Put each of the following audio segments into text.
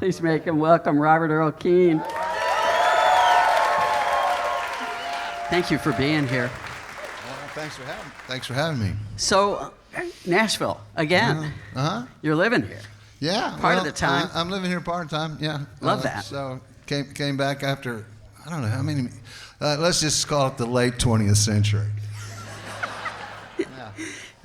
Please make him welcome Robert Earl Keen. Thank you for being here. Thanks for having me. So, Nashville, again. Uh-huh. You're living here. Yeah. Part of the time. I'm living here part of the time, yeah. Love that. So, came back after, I don't know how many, let's just call it the late 20th century. Yeah.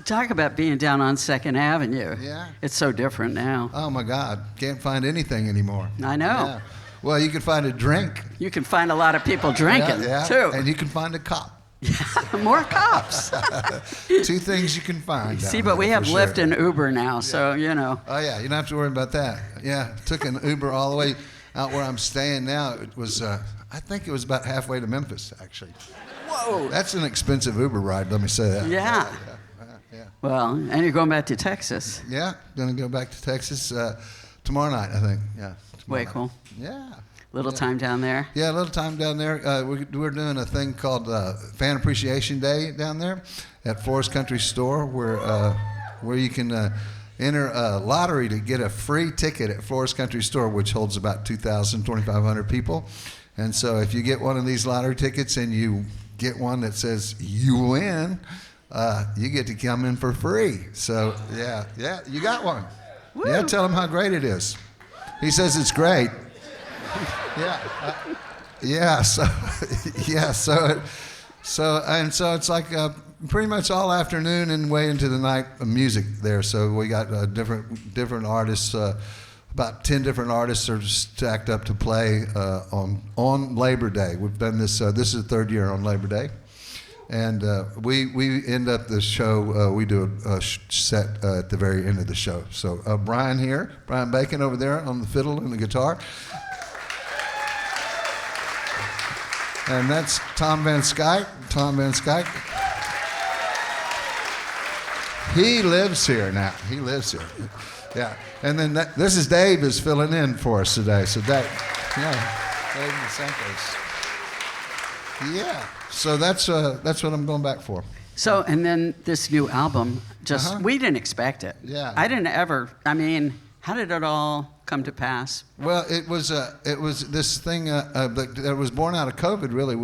Talk about being down on 2nd Avenue. Yeah. It's so different now. Oh, my God. Can't find anything anymore. I know. Yeah. Well, you can find a drink. You can find a lot of people drinking, too. And you can find a cop. More cops. 2 things you can find. See, but we have Lyft and Uber now, so, you know. Oh, yeah, you don't have to worry about that. Yeah, took an Uber all the way out where I'm staying now. It was, I think it was about halfway to Memphis, actually. Whoa. That's an expensive Uber ride, let me say that. Yeah. Well, and you're going back to Texas. Yeah, going to go back to Texas tomorrow night, I think. Yeah. Way cool. Yeah. Little time down there. Yeah, a little time down there. We're doing a thing called Fan Appreciation Day down there at Forest Country Store, where you can enter a lottery to get a free ticket at Forest Country Store, which holds about 2,500 people. And so if you get one of these lottery tickets and you get one that says you win, you get to come in for free. So yeah, you got one. Woo. Yeah, tell him how great it is. He says it's great. So it's like pretty much all afternoon and way into the night of music there. So we got different artists. About 10 different artists are stacked up to play on Labor Day. We've done this. This is the 3rd year on Labor Day, and we end up the show. We do a set at the very end of the show. So Brian Bacon over there on the fiddle and the guitar. And that's Tom Van Skyke. He lives here now. Yeah. And then this is Dave is filling in for us today. So Dave DeSantos. Yeah. So that's what I'm going back for. So, and then this new album, we didn't expect it. Yeah. I didn't ever, how did it all come to pass? Well, it was this thing that was born out of COVID. Really,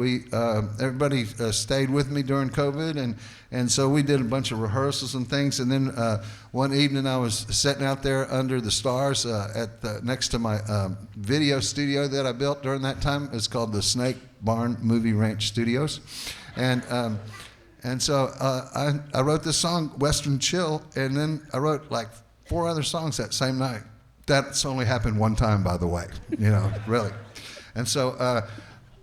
everybody stayed with me during COVID, and so we did a bunch of rehearsals and things. And then one evening, I was sitting out there under the stars next to my video studio that I built during that time. It's called the Snake Barn Movie Ranch Studios, and so I wrote this song, Western Chill, and then I wrote like 4 other songs that same night. That's only happened one time, by the way, really. And so,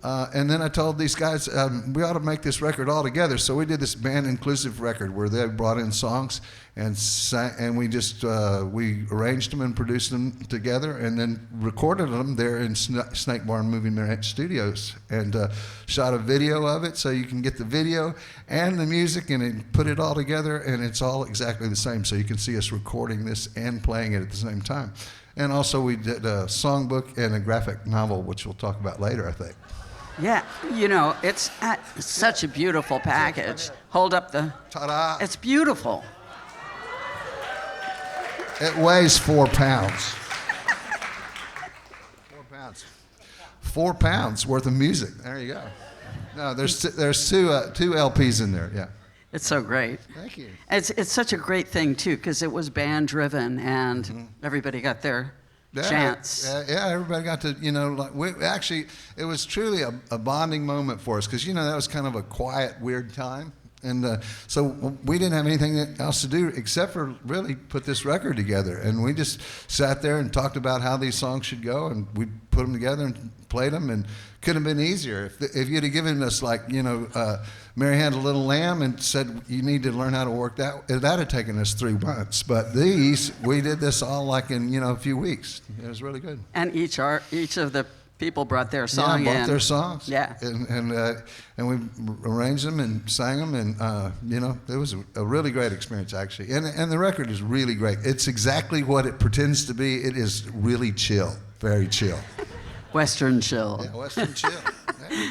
and then I told these guys, we ought to make this record all together. So we did this band-inclusive record where they brought in songs and we arranged them and produced them together and then recorded them there in Snake Barn Movie Ranch Studios and shot a video of it so you can get the video and the music and put it all together, and it's all exactly the same. So you can see us recording this and playing it at the same time. And also we did a songbook and a graphic novel, which we'll talk about later, I think. Yeah, it's such a beautiful package. Hold up the... Ta-da! It's beautiful. It weighs 4 pounds. 4 pounds. 4 pounds worth of music. There you go. No, there's two LPs in there, yeah. It's so great. Thank you. It's such a great thing, too, because it was band-driven, and everybody got their chance. Yeah, everybody got to, it was truly a bonding moment for us, because, that was kind of a quiet, weird time. And so we didn't have anything else to do except for really put this record together. And we just sat there and talked about how these songs should go, and we put them together and played them, and couldn't have been easier. If you'd have given us, Mary Had a Little Lamb and said, you need to learn how to work that'd have taken us 3 months. But we did this all in, a few weeks. It was really good. And each of the people brought their song in. Yeah, brought their songs. Yeah. And we arranged them and sang them, and, it was a really great experience, actually. And the record is really great. It's exactly what it pretends to be. It is really chill, very chill. Western Chill. Yeah, Western Chill.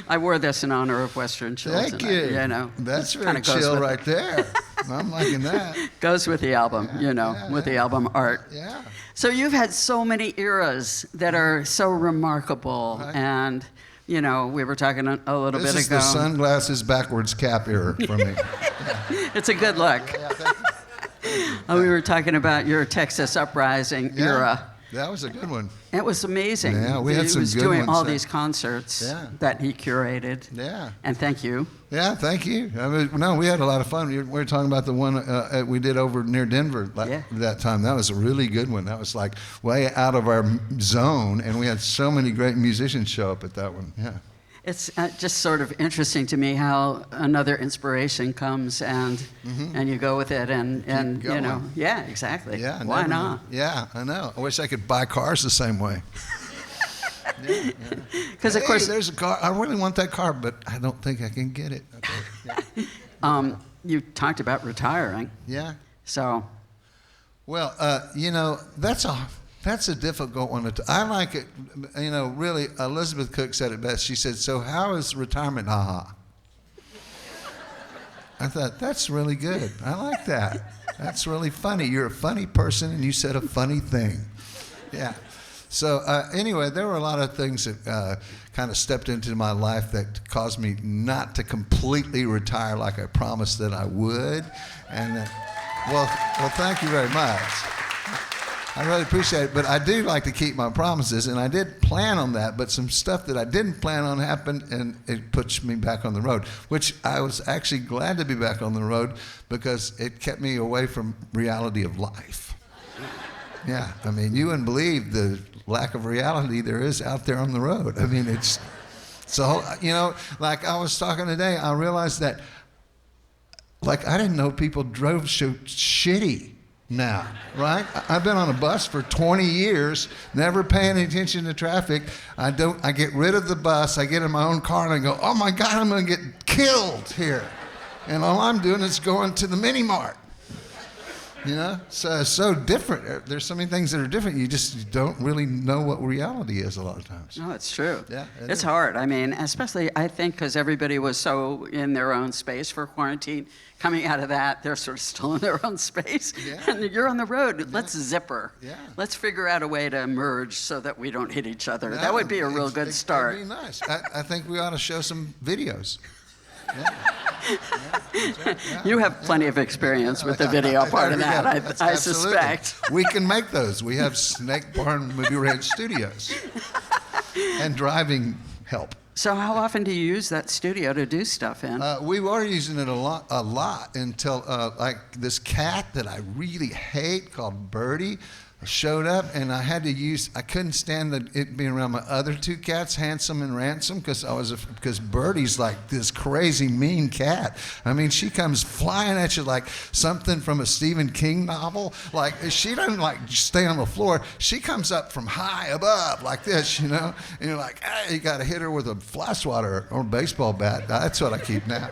I wore this in honor of Western Chill Thank tonight. you. That's very kinda chill right there. I'm liking that. Goes with the album, with the album art. Yeah. So you've had so many eras that are so remarkable, Right. and we were talking a little bit This is ago. the sunglasses backwards cap era for me. It's a good look. Yeah, thank you. We were talking about your Texas Uprising Yeah, era. that was a good one. It was amazing. Yeah, we had he some was good doing ones all there. these concerts Yeah. that he curated. Yeah. And thank you. Yeah, thank you. I mean, no, we had a lot of fun. We were talking about the one we did over near Denver that time. That was a really good one. That was like way out of our zone, and we had so many great musicians show up at that one. Yeah. It's just sort of interesting to me how another inspiration comes and you go with it and going. yeah, exactly. Yeah. Why never not? mind. Yeah, I know. I wish I could buy cars the same way. Because of course, there's a car. I really want that car, but I don't think I can get it. Okay. Yeah. you talked about retiring. Yeah. So Well, that's a difficult one. I like it. Really, Elizabeth Cook said it best. She said, "So how is retirement? Ha." I thought that's really good. I like that. That's really funny. You're a funny person, and you said a funny thing. Yeah. So anyway, there were a lot of things that kind of stepped into my life that caused me not to completely retire like I promised that I would. And well, thank you very much. I really appreciate it. But I do like to keep my promises, and I did plan on that. But some stuff that I didn't plan on happened, and it puts me back on the road, which I was actually glad to be back on the road because it kept me away from reality of life. Yeah, I mean, you wouldn't believe the lack of reality there is out there on the road. I mean, it's so, like I was talking today, I realized that, like, I didn't know people drove so shitty now, right? I've been on a bus for 20 years, never paying attention to traffic. I get rid of the bus, I get in my own car, and I go, oh my God, I'm gonna get killed here. And all I'm doing is going to the mini mart. So it's so different. There's so many things that are different. You just don't really know what reality is a lot of times. no, it's true. Yeah, it's hard. I mean, especially I think because everybody was so in their own space for quarantine. Coming out of that, they're sort of still in their own space. Yeah. And you're on the road. Let's zipper. Yeah. Let's figure out a way to merge so that we don't hit each other. That would be a real good start. That'd be nice. I think we ought to show some videos. Yeah. That's right. Yeah. You have plenty of experience with the video part of that, I suspect. We can make those. We have Snake Barn Movie Ranch Studios and driving help. So how often do you use that studio to do stuff in? We were using it a lot until like this cat that I really hate called Birdie showed up, and I couldn't stand it being around my other two cats, Handsome and Ransom, because Birdie's like this crazy mean cat. I mean, she comes flying at you like something from a Stephen King novel. Like, she doesn't like stay on the floor. She comes up from high above like this, and you're like, hey, you got to hit her with a fly swatter or a baseball bat. That's what I keep now.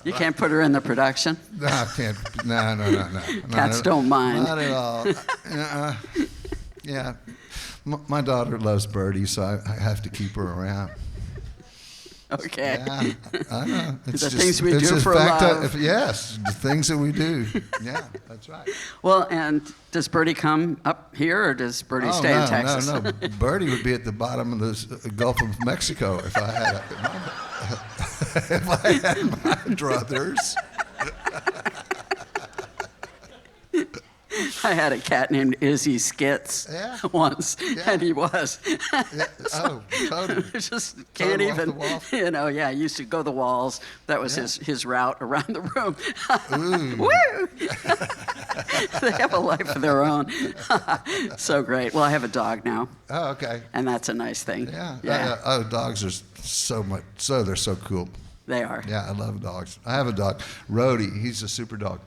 You can't put her in the production? No, I can't. No. Cats don't mind. Not at all. Yeah. My daughter loves Birdie, so I have to keep her around. Okay. Yeah, I know. The things we do for love. Yes, the things that we do. Yeah, that's right. Well, and does Birdie come up here, or does Birdie stay in Texas? No. Birdie would be at the bottom of the Gulf of Mexico if I had my druthers. I had a cat named Izzy Skits once, and he was. Yeah. Oh, totally. Just can't Total even, off the wall. I used to go the walls. That was his route around the room. Ooh. Woo! They have a life of their own. So great. Well, I have a dog now. Oh, okay. And that's a nice thing. Yeah. Dogs are they're so cool. They are. Yeah, I love dogs. I have a dog, Rhodey. He's a super dog.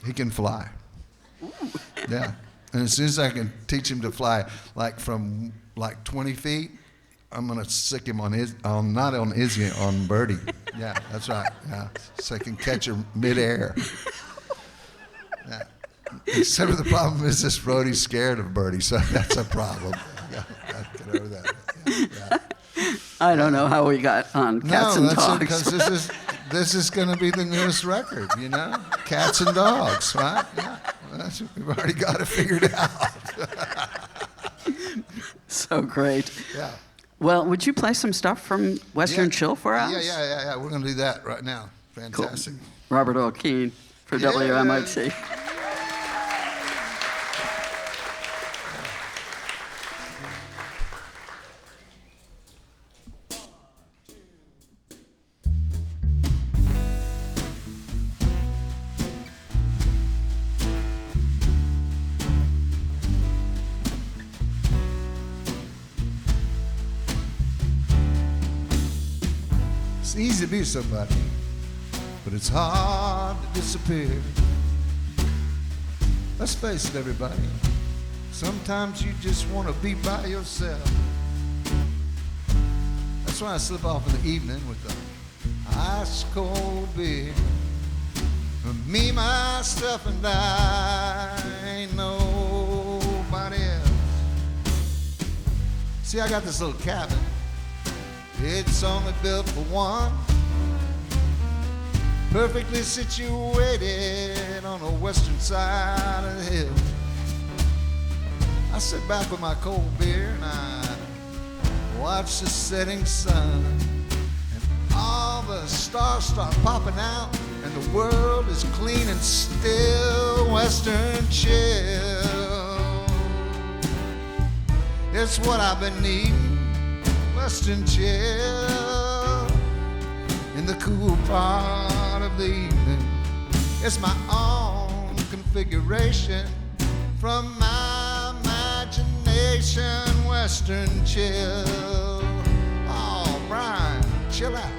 He can fly. Ooh. Yeah. And as soon as I can teach him to fly, like from 20 feet, I'm gonna sick him on not on Izzy, on Birdie. Yeah, that's right. Yeah, so I can catch her midair. Yeah. Except for the problem is this Rhodey's scared of Birdie, so that's a problem. Yeah, get over that. Yeah. I don't know how we got on cats and dogs. Because this is going to be the newest record, Cats and dogs, right? Yeah, we've already got it figured out. So great. Yeah. Well, would you play some stuff from Western Chill for us? Yeah. We're going to do that right now. Fantastic. Cool. Robert Earl Keen for WMOT. It's easy to be somebody, but it's hard to disappear. Let's face it, everybody. Sometimes you just want to be by yourself. That's why I slip off in the evening with the ice cold beer. Me, myself, and I ain't nobody else. See, I got this little cabin. It's only built for one, perfectly situated on the western side of the hill. I sit back with my cold beer and I watch the setting sun, and all the stars start popping out, and the world is clean and still. Western chill, it's what I've been needing. Western chill in the cool part of the evening. It's my own configuration from my imagination. Western chill. Oh, Brian, chill out.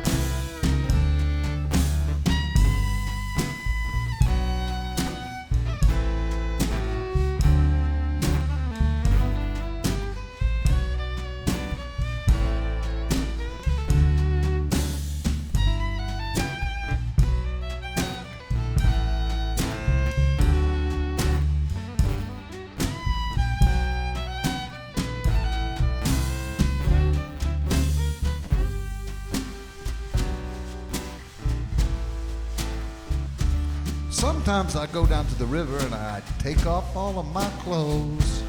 Sometimes I go down to the river and I take off all of my clothes.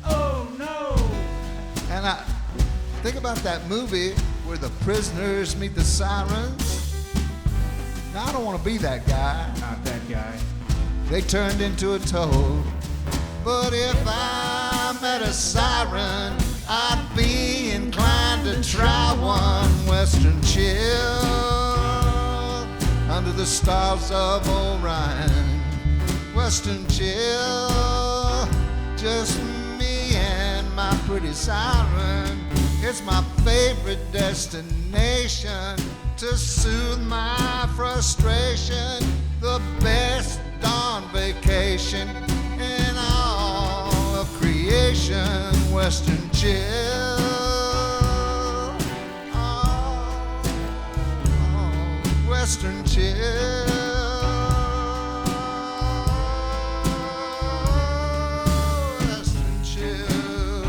Oh no! And I think about that movie where the prisoners meet the sirens. Now I don't want to be that guy. Not that guy. They turned into a toad. But if I met a siren, I'd be inclined to try one. Western chill under the stars of Orion. Western chill, just me and my pretty siren. It's my favorite destination to soothe my frustration. The best darn vacation in all of creation. Western chill. Western chill. Western chill.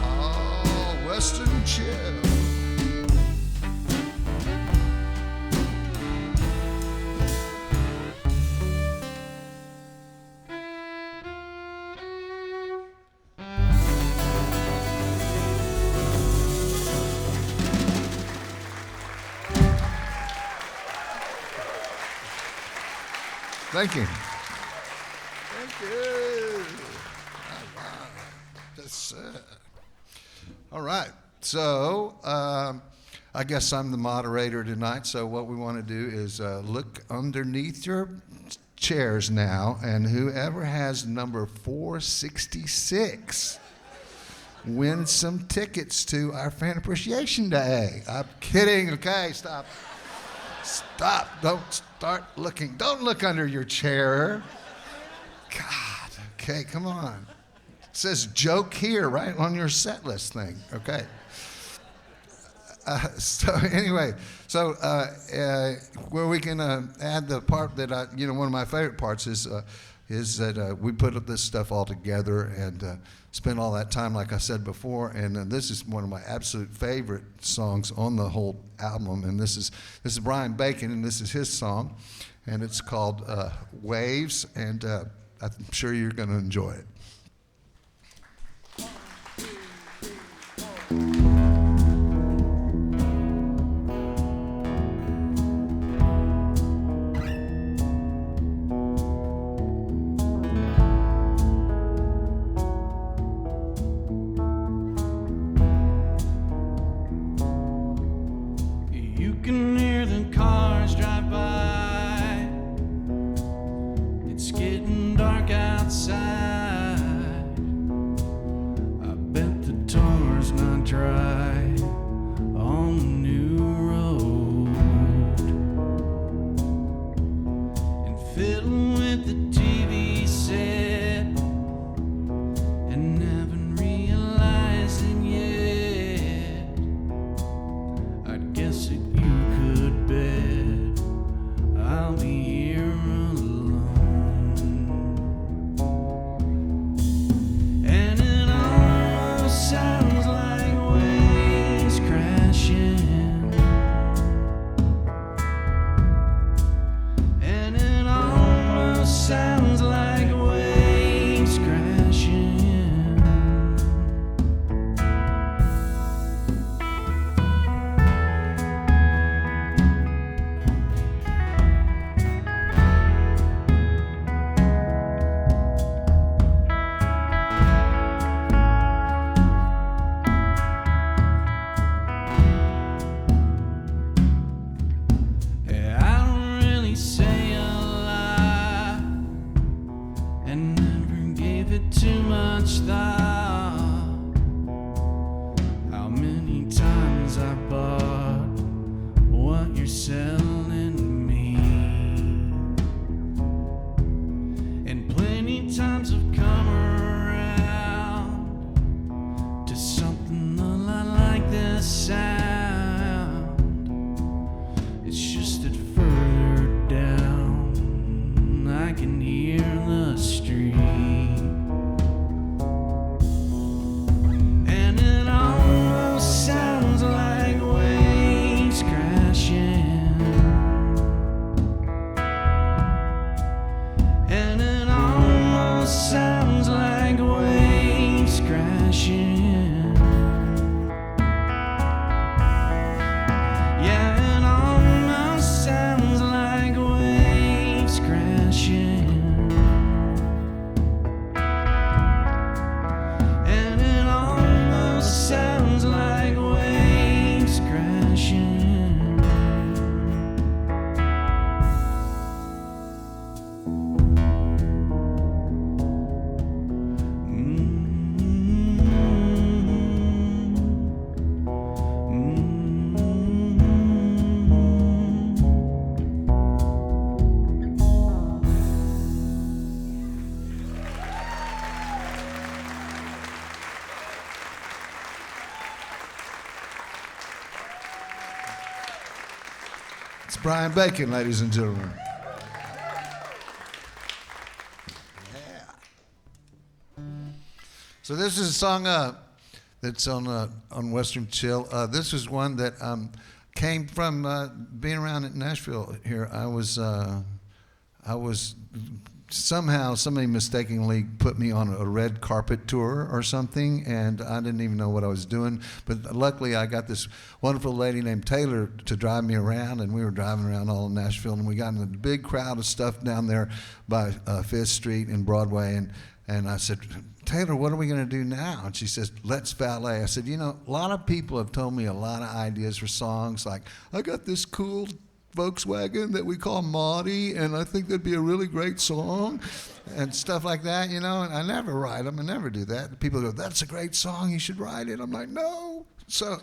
Oh, Western chill. Thank you. Thank you. That's all right. So I guess I'm the moderator tonight. So what we want to do is look underneath your chairs now, and whoever has number 466 wins some tickets to our Fan Appreciation Day. I'm kidding. Okay, stop. Stop. Don't start looking. Don't look under your chair. God. Okay, come on. It says joke here, right, on your set list thing. Okay. So anyway, where we can add the part that one of my favorite parts is is that we put this stuff all together and spent all that time, like I said before, and this is one of my absolute favorite songs on the whole album, and this is Brian Bacon, and this is his song, and it's called Waves, and I'm sure you're going to enjoy it. It's Brian Bacon, ladies and gentlemen. Yeah. So this is a song that's on Western Chill. This is one that came from being around at Nashville here. I was somehow somebody mistakenly put me on a red carpet tour or something, and I didn't even know what I was doing. But luckily, I got this wonderful lady named Taylor to drive me around, and we were driving around all of Nashville, and we got in a big crowd of stuff down there by Fifth Street and Broadway, and I said, Taylor, what are we going to do now? And she says, let's valet. I said, you know, a lot of people have told me a lot of ideas for songs, like, I got this cool Volkswagen that we call Maudie, and I think that'd be a really great song, and stuff like that, you know, and I never write them, I never do that. People go, that's a great song, you should write it. I'm like, no. So,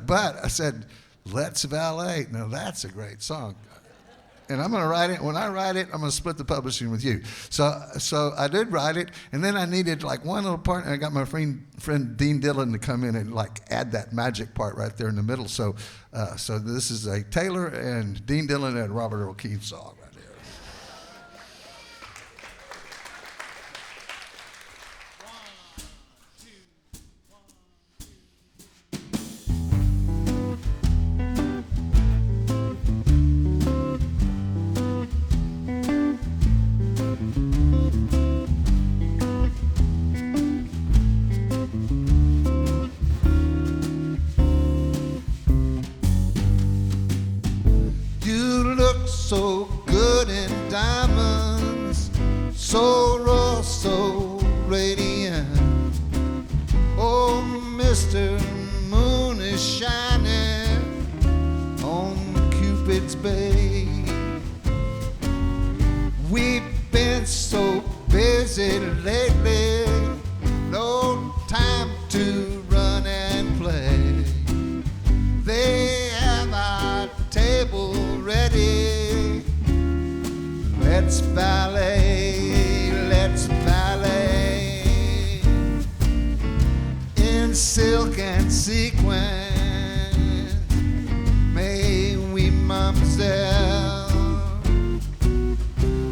but I said, let's valet. Now that's a great song. And I'm going to write it. When I write it, I'm going to split the publishing with you. So I did write it, and then I needed like one little part, and I got my friend Dean Dillon to come in and like add that magic part right there in the middle. So this is a Taylor and Dean Dillon and Robert Earl Keen song right here. so raw, so radiant. Oh, Mr. Moon is shining on Cupid's bay. We've been so busy lately, no time to run and play. They have our table ready. Let's ballet, let's ballet. In silk and sequins, may we mamselle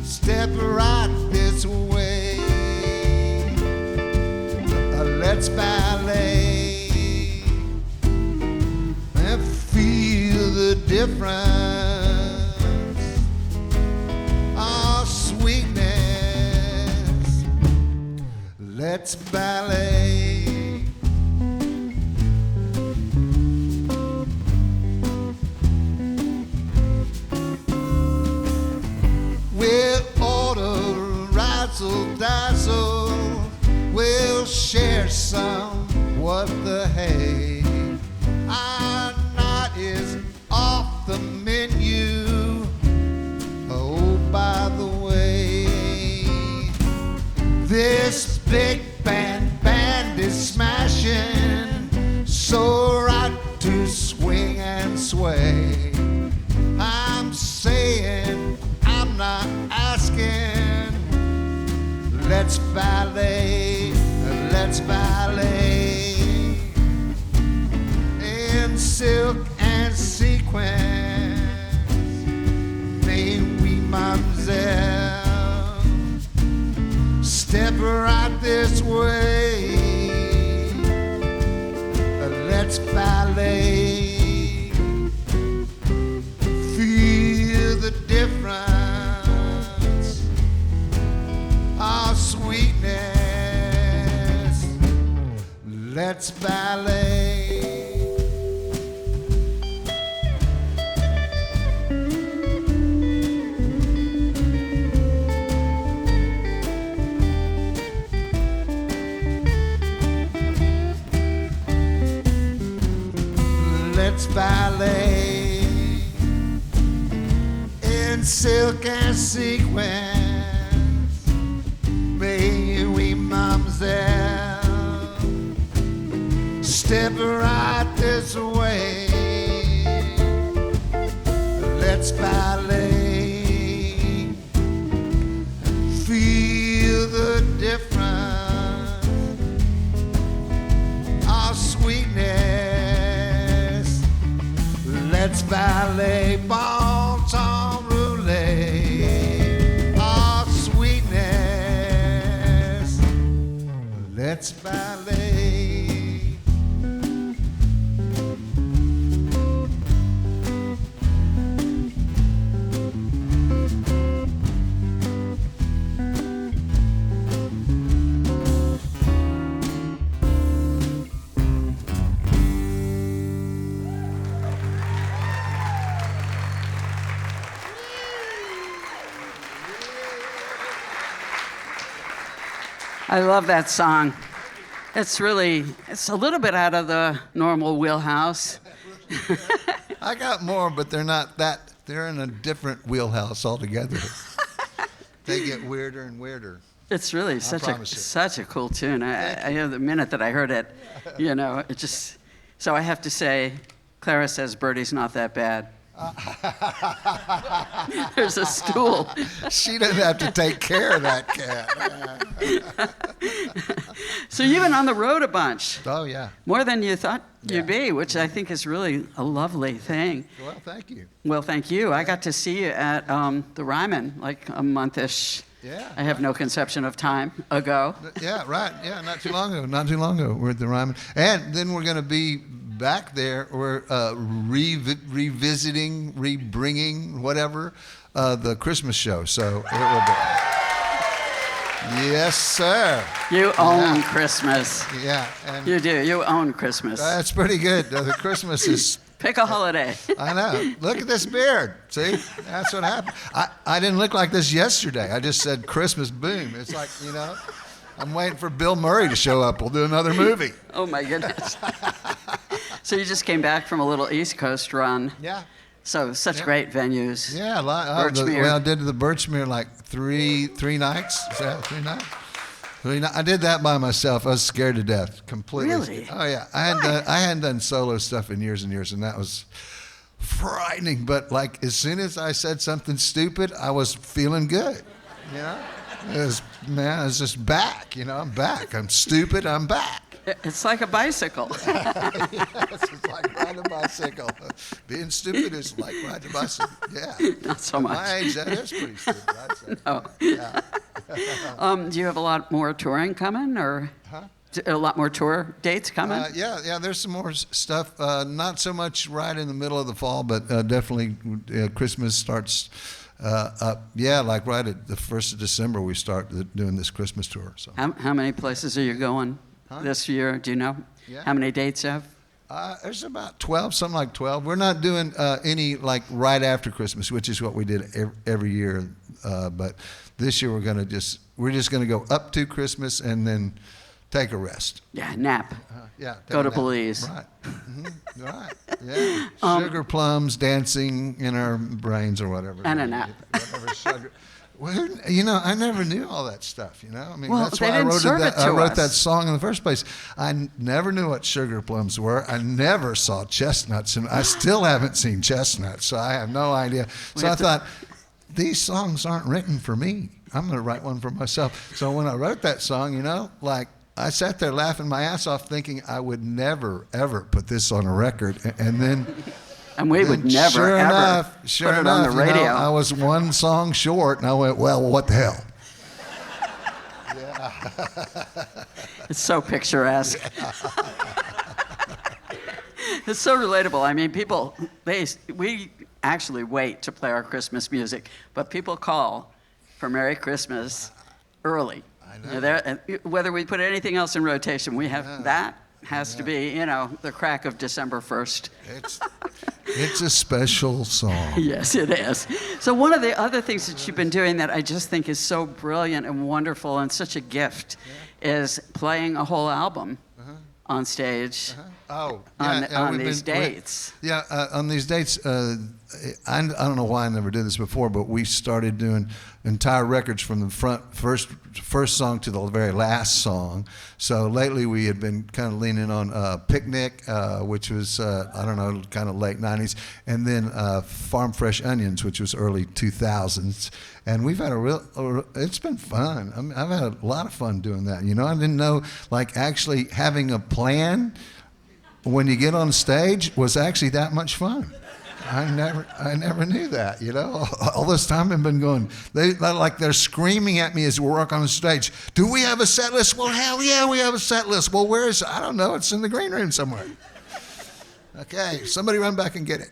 step right this way. Let's ballet and feel the difference. Our sweetness. Let's ballet. We'll order razzle dazzle. We'll share some, what the hey. Our night is off the menu. Oh, by the way, this big band is smashing, so right to swing and sway. I'm saying, I'm not asking. Let's ballet, let's ballet. In silk and sequins, may we mamselle step right this way. Let's ballet, feel the difference. Our sweetness. Let's ballet. Let's ballet in silk and sequins. May we mamselle step right this way. Let's ballet, feel the difference. Our sweetness. Let's ballet, bon temps roulette. Our sweetness. Let's ballet. I love that song. It's a little bit out of the normal wheelhouse. I got more, but they're not that. They're in a different wheelhouse altogether. They get weirder and weirder. It's really such a cool tune. I the minute that I heard it, it just. So I have to say, Clara says Birdie's not that bad. There's a stool. She doesn't have to take care of that cat. So you've been on the road a bunch. Oh, yeah. More than you thought you'd be, which I think is really a lovely thing. Well, thank you. Well, thank you. I got to see you at the Ryman like a month-ish. Yeah. I have no conception of time ago. Yeah, right. Yeah, not too long ago. We're at the Ryman. And then we're going to be back there. We're revisiting, rebringing, whatever, the Christmas show. So it will be. Yes, sir. You own Christmas. Yeah. And you do. You own Christmas. that's pretty good. The Christmas is Pick a holiday. I know. Look at this beard. See? That's what happened. I didn't look like this yesterday. I just said Christmas, boom. It's like, I'm waiting for Bill Murray to show up. We'll do another movie. Oh, my goodness. So you just came back from a little East Coast run. Yeah. So such great venues. Yeah. Birchmere. I did the Birchmere like three nights. Is that 3 nights? I did that by myself. I was scared to death, completely. Really? Oh yeah, I hadn't done solo stuff in years and years, and that was frightening. But like as soon as I said something stupid, I was feeling good. It was just back. I'm back. I'm stupid. I'm back. It's like a bicycle. It's like riding a bicycle. Being stupid is like riding a bicycle. Yeah. Not so much. At my age, that is pretty stupid, I'd say. No. Yeah. Do you have a lot more touring coming, or a lot more tour dates coming? Yeah. There's some more stuff. Not so much right in the middle of the fall, but definitely Christmas starts up. Yeah, like right at the 1st of December, we start doing this Christmas tour. So. How many places are you going this year? Do you know? Yeah. How many dates you have? There's about 12, something like 12. We're not doing any like right after Christmas, which is what we did every year. But this year we're just gonna go up to Christmas and then take a rest. Yeah, nap. Go to Belize. Right. Mm-hmm. Right. Yeah. Sugar plums dancing in our brains or whatever. And a nap. Whatever sugar. Well, I never knew all that stuff, I mean, well, that's why I wrote that song in the first place. I never knew what sugar plums were. I never saw chestnuts, and I still haven't seen chestnuts, so I have no idea. So I thought, these songs aren't written for me. I'm going to write one for myself. So when I wrote that song, I sat there laughing my ass off thinking I would never, ever put this on a record, and then... And we would never, ever put it on the radio. I was one song short, and I went, well, what the hell? Yeah. It's so picturesque. It's so relatable. I mean, people, we actually wait to play our Christmas music, but people call for Merry Christmas early. I know. Whether we put anything else in rotation, we have that. Has to be, the crack of December 1st. It's a special song. Yes, it is. So one of the other things that you've been doing that I just think is so brilliant and wonderful and such a gift is playing a whole album on stage on these dates. On these dates. I don't know why I never did this before, but we started doing entire records from the first song to the very last song. So lately we had been kind of leaning on Picnic, which was, kind of late 90s, and then Farm Fresh Onions, which was early 2000s. And we've had it's been fun. I've had a lot of fun doing that. I didn't know, actually having a plan when you get on stage was actually that much fun. I never knew that, All this time I've been going, they're screaming at me as we work on the stage. Do we have a set list? Well, hell yeah, we have a set list. Well, where is it? I don't know. It's in the green room somewhere. Okay, somebody run back and get it.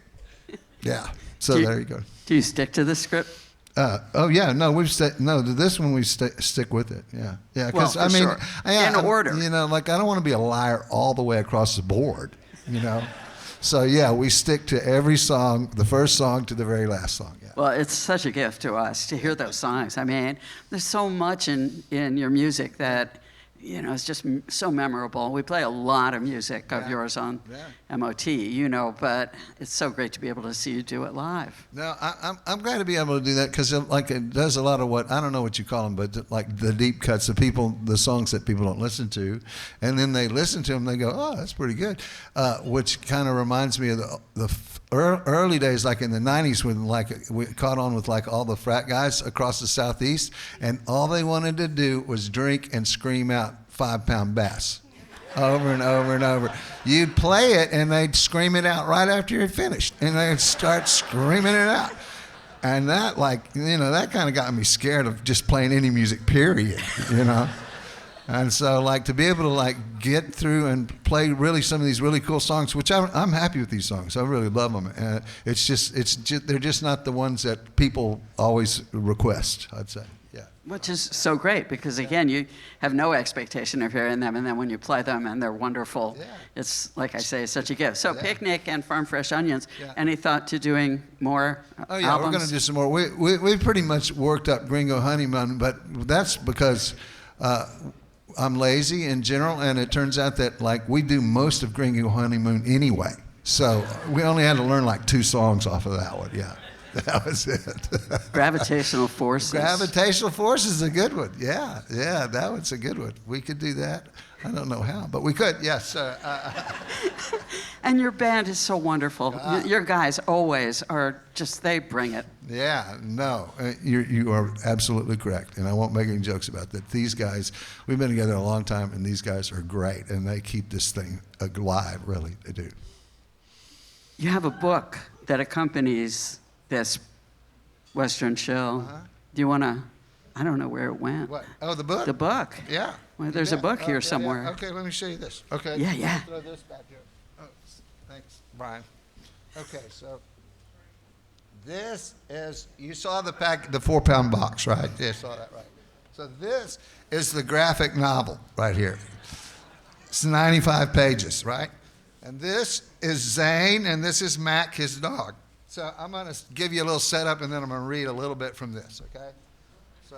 Yeah, there you go. Do you stick to the script? This one we stick with it. Yeah, because sure. In order. I don't want to be a liar all the way across the board. So yeah, we stick to every song, the first song to the very last song. Yeah. Well, it's such a gift to us to hear those songs. I mean, there's so much in your music that it's just so memorable. We play a lot of music of yours on MOT, but it's so great to be able to see you do it live. No, I'm glad to be able to do that because it does a lot of what, I don't know what you call them, but like the deep cuts, the songs that people don't listen to, and then they listen to them, they go, oh, that's pretty good, which kind of reminds me of the early days, like in the 90s when we caught on with all the frat guys across the Southeast, and all they wanted to do was drink and scream out 5-pound bass over and over and over. You'd play it and they'd scream it out right after you're finished, and they'd start screaming it out. And that that kind of got me scared of just playing any music, period, And so, to be able to, get through and play really some of these really cool songs, which I'm happy with these songs. I really love them. And they're just not the ones that people always request, I'd say. Yeah. Which is so great because, again, you have no expectation of hearing them, and then when you play them and they're wonderful, it's, like I say, it's such a gift. So Picnic and Farm Fresh Onions, any thought to doing more albums? We're going to do some more. We pretty much worked up Gringo Honeymoon, but that's because I'm lazy in general, and it turns out that, like, we do most of Gringo Honeymoon anyway. So we only had to learn like 2 songs off of that one, That was it. Gravitational Forces. Gravitational Forces is a good one. Yeah, that one's a good one. We could do that. I don't know how, but we could, yes. And your band is so wonderful. Your guys always are just, they bring it. Yeah, no, you are absolutely correct. And I won't make any jokes about that. These guys, we've been together a long time, and these guys are great. And they keep this thing alive, really, they do. You have a book that accompanies this Western Chill. Do you want to, I don't know where it went. What? Oh, the book? The book. Yeah. Well, there's a book here somewhere. Yeah. Okay, let me show you this. Okay. Yeah. Throw this back here. Oh, thanks, Brian. Okay, so this is, you saw the 4-pound box, right? Yeah, saw that, right. So this is the graphic novel right here. It's 95 pages, right? And this is Zane, and this is Mac, his dog. So I'm going to give you a little setup, and then I'm going to read a little bit from this, okay? So,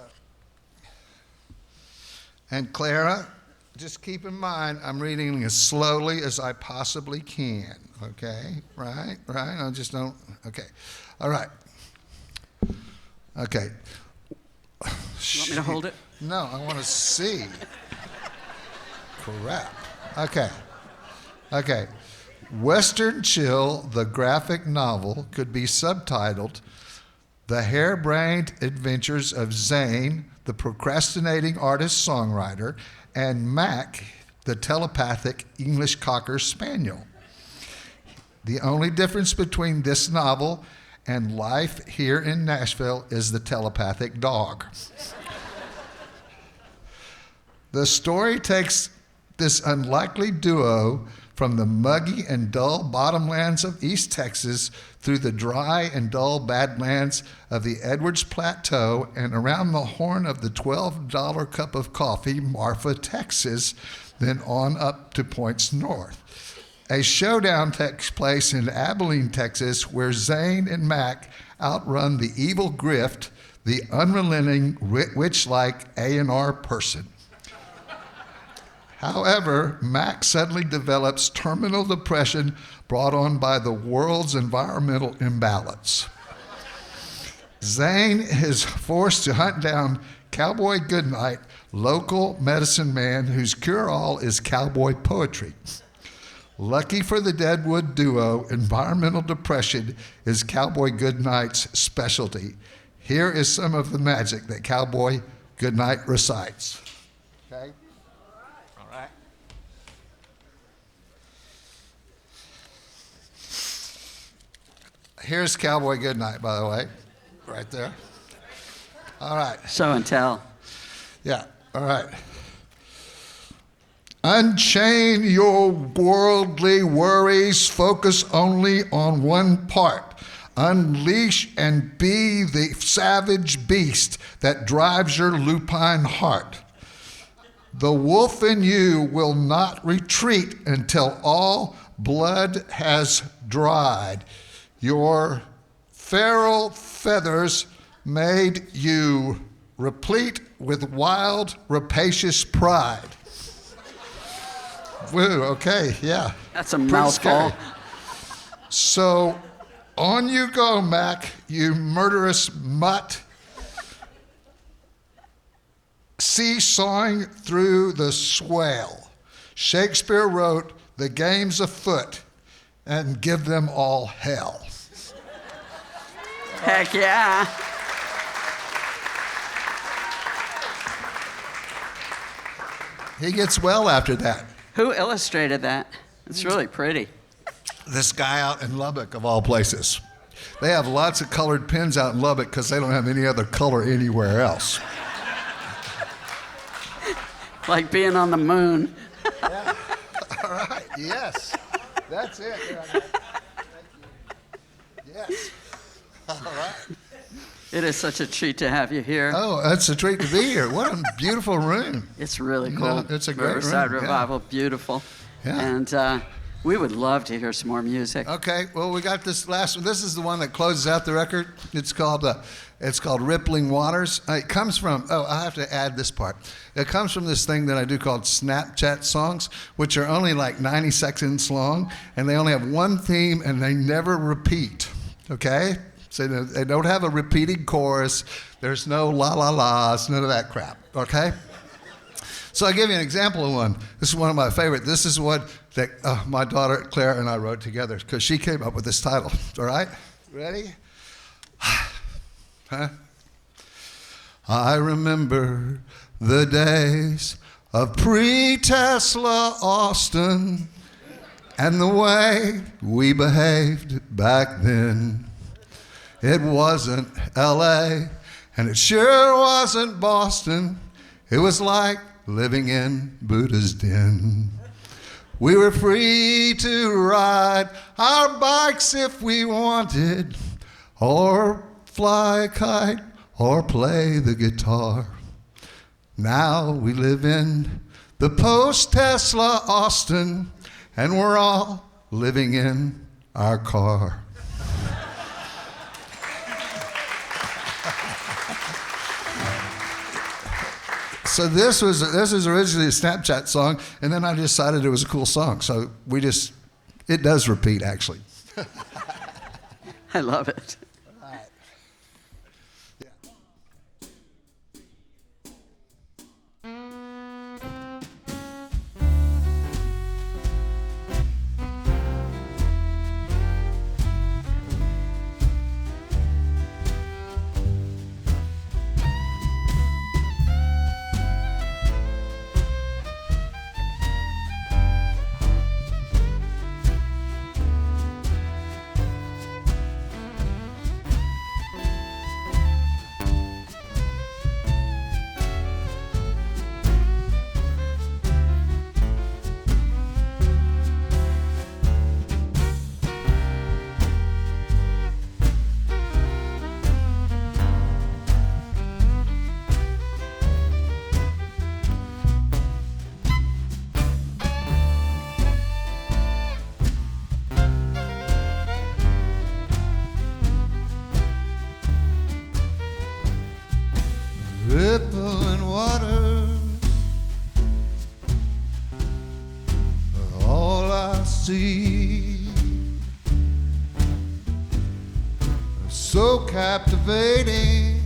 and Clara, just keep in mind, I'm reading as slowly as I possibly can, okay? Right? I just don't, okay. All right. Okay. You want me to hold it? No, I want to see. Crap. Okay. Western Chill, the graphic novel, could be subtitled The Harebrained Adventures of Zane, the procrastinating artist-songwriter, and Mac, the telepathic English Cocker Spaniel. The only difference between this novel and life here in Nashville is the telepathic dog. The story takes this unlikely duo from the muggy and dull bottomlands of East Texas through the dry and dull badlands of the Edwards Plateau and around the horn of the $12 cup of coffee, Marfa, Texas, then on up to points north. A showdown takes place in Abilene, Texas, where Zane and Mac outrun the evil Grift, the unrelenting, witch-like A&R person. However, Mac suddenly develops terminal depression brought on by the world's environmental imbalance. Zane is forced to hunt down Cowboy Goodnight, local medicine man whose cure-all is cowboy poetry. Lucky for the Deadwood duo, environmental depression is Cowboy Goodnight's specialty. Here is some of the magic that Cowboy Goodnight recites. Okay? All right. Here's Cowboy Goodnight, by the way, right there. All right. Show and tell. Yeah, all right. Unchain your worldly worries, focus only on one part. Unleash and be the savage beast that drives your lupine heart. The wolf in you will not retreat until all blood has dried. Your feral feathers made you replete with wild, rapacious pride. Woo, okay, yeah. That's a mouthful. Scary. So on you go, Mac, you murderous mutt. Seesawing through the swale. Shakespeare wrote, "The game's afoot, and give them all hell." Heck yeah. He gets well after that. Who illustrated that? It's really pretty. This guy out in Lubbock, of all places. They have lots of colored pens out in Lubbock because they don't have any other color anywhere else. Like being on the moon. Yeah. All right, yes. That's it. Thank you. Yes. All right. It is such a treat to have you here. Oh, it's a treat to be here. What a beautiful room. It's really cool. No, it's a great Riverside room. Revival, beautiful. Yeah. And we would love to hear some more music. Okay, well, we got this last one. This is the one that closes out the record. It's called Rippling Waters. It comes from, I have to add this part. It comes from this thing that I do called Snapchat songs, which are only like 90 seconds long, and they only have one theme, and they never repeat, okay? So they don't have a repeating chorus. There's no la-la-las, none of that crap, okay? So I'll give you an example of one. This is one of my favorite. This is what my daughter Claire and I wrote together because she came up with this title. All right? Ready? Huh? I remember the days of pre-Tesla Austin and the way we behaved back then. It wasn't L.A. and it sure wasn't Boston. It was like living in Buddha's den. We were free to ride our bikes if we wanted, or fly a kite, or play the guitar. Now we live in the post-Tesla Austin, and we're all living in our car. So this was originally a Snapchat song, and then I decided it was a cool song. So it does repeat, actually. I love it. All right. Yeah. Rippling waters are all I see. They're so captivating,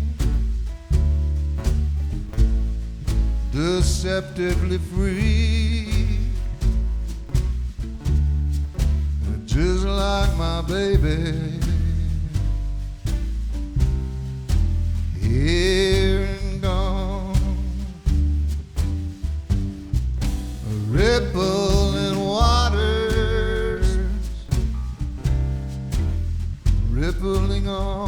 deceptively free. They're just like my baby. Here and gone, a ripple in waters, rippling on.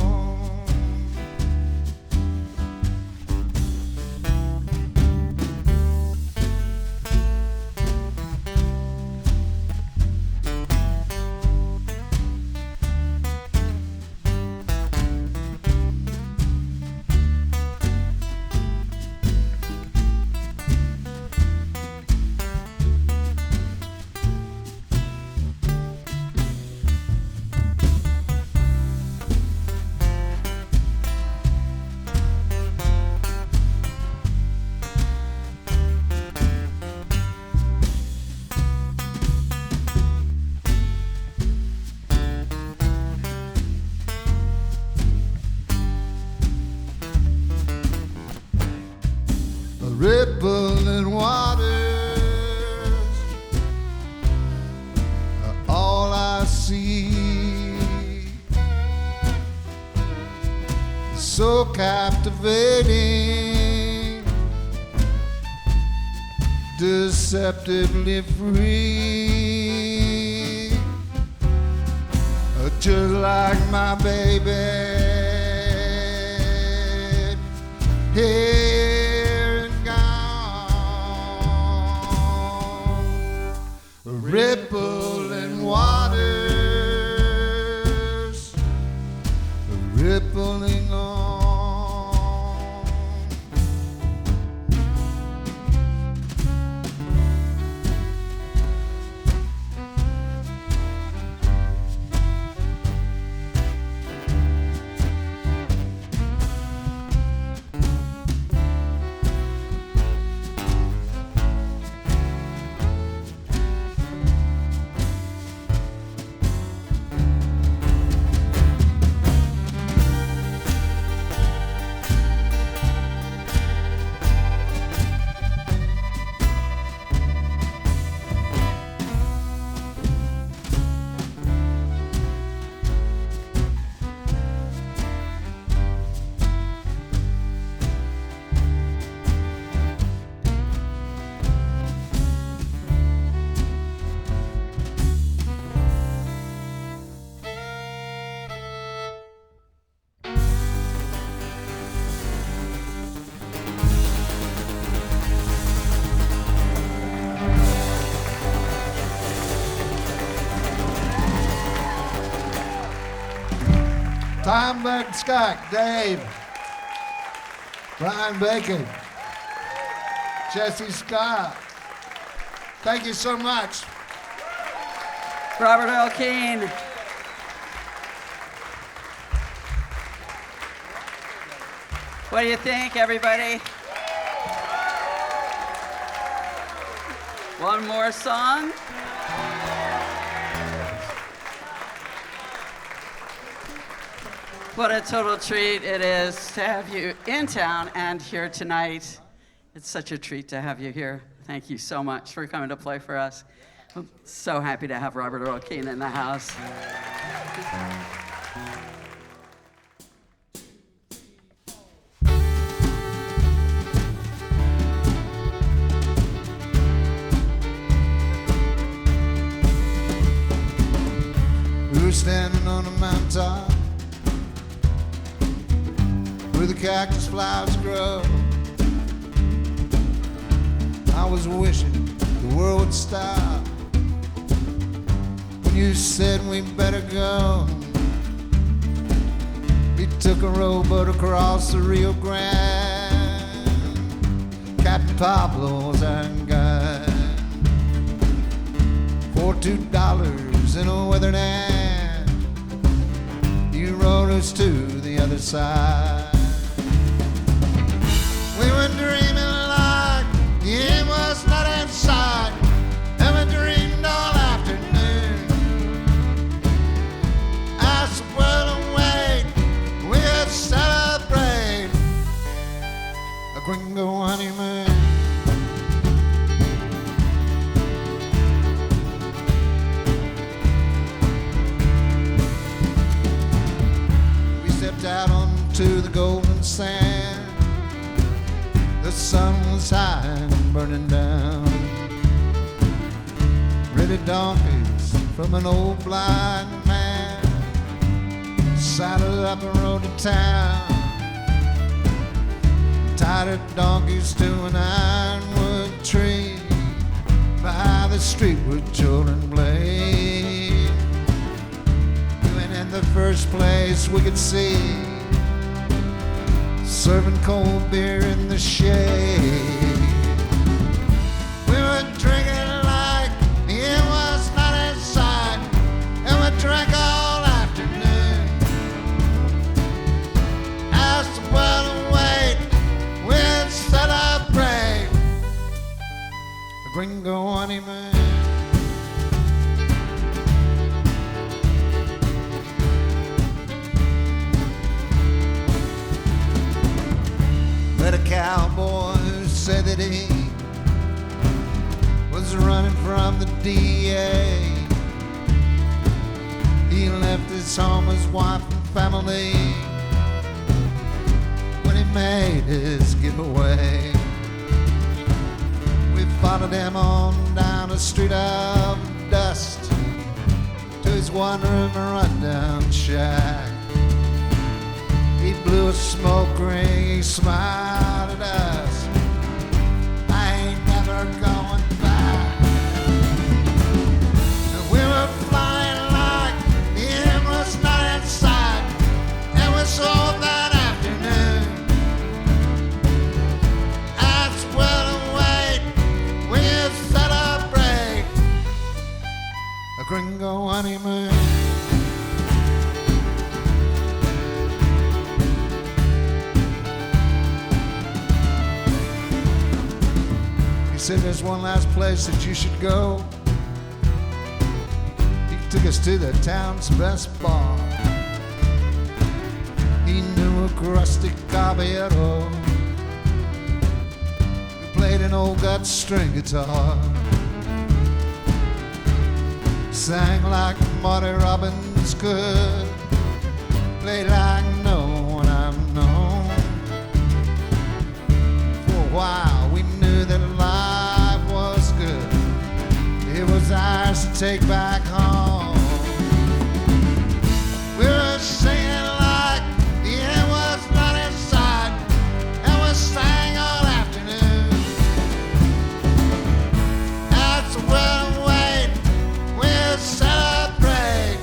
Rippling waters are all I see. So captivating, deceptively free, just like my baby. Here and gone, rippling waters, rippling on. Brian Scott, Dave, Brian Bacon, Jessie Scott. Thank you so much. Robert Earl Keen. What do you think, everybody? One more song. What a total treat it is to have you in town and here tonight. It's such a treat to have you here. Thank you so much for coming to play for us. I'm so happy to have Robert Earl Keen in the house. We were standing on a mountaintop where the cactus flowers grow. I was wishing the world would stop when you said we better go. We took a rowboat across the Rio Grande. Captain Pablo was our guide. For $2 in a weathered hand, you rowed us to the other side. We were dreaming like the end was not in sight, and we dreamed all afternoon. I said, well, wait, we'll celebrate a Gringo honeymoon. We stepped out onto the golden sand. The sun was high and burning down. Ready donkeys from an old blind man saddled up and rode to town. Tied our donkeys to an ironwood tree by the street where children played. We went in the first place we could see, serving cold beer in the shade. We were drinking like the end was not in sight, and we drank all afternoon. Asked the world to wait, we'll celebrate a Gringo honeymoon. Met a cowboy who said that he was running from the DA. He left his home, his wife and family when he made his getaway. We followed him on down a street of dust to his one-room rundown shack. He blew a smoke ring, he smiled at us. I ain't never going back. And we were flying like the end was not in sight, and we saw that afternoon. As well wait, we'll celebrate a Gringo honeymoon. He said there's one last place that you should go. He took us to the town's best bar. He knew a crusty caballero who played an old gut string guitar, sang like Marty Robbins could, played like no one I've known. For a while we knew that life was good. It was ours to take back home. We were singing like the end was not in sight, and we sang all afternoon. That's the well wait, we'll celebrate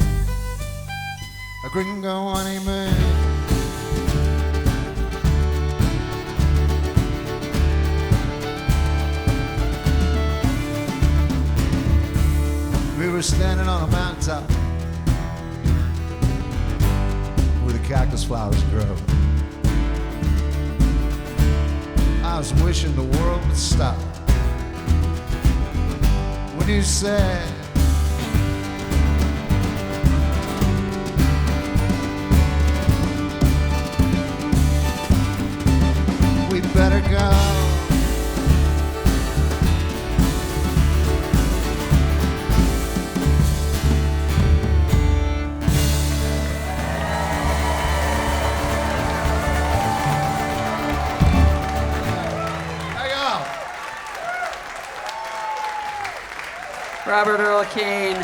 a Gringo honeymoon. were standing on a mountaintop where the cactus flowers grow. I was wishing the world would stop when you said, we better go. Robert Earl Keen.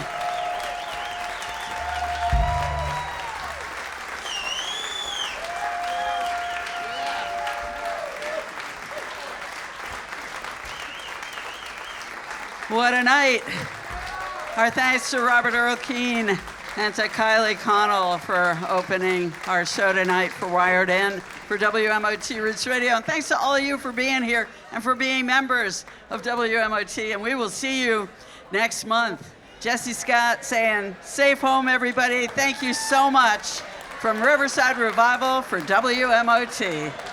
What a night. Our thanks to Robert Earl Keen and to Kylie Connell for opening our show tonight for Wired In for WMOT Roots Radio. And thanks to all of you for being here and for being members of WMOT. And we will see you next month. Jessie Scott saying, safe home, everybody. Thank you so much from Riverside Revival for WMOT.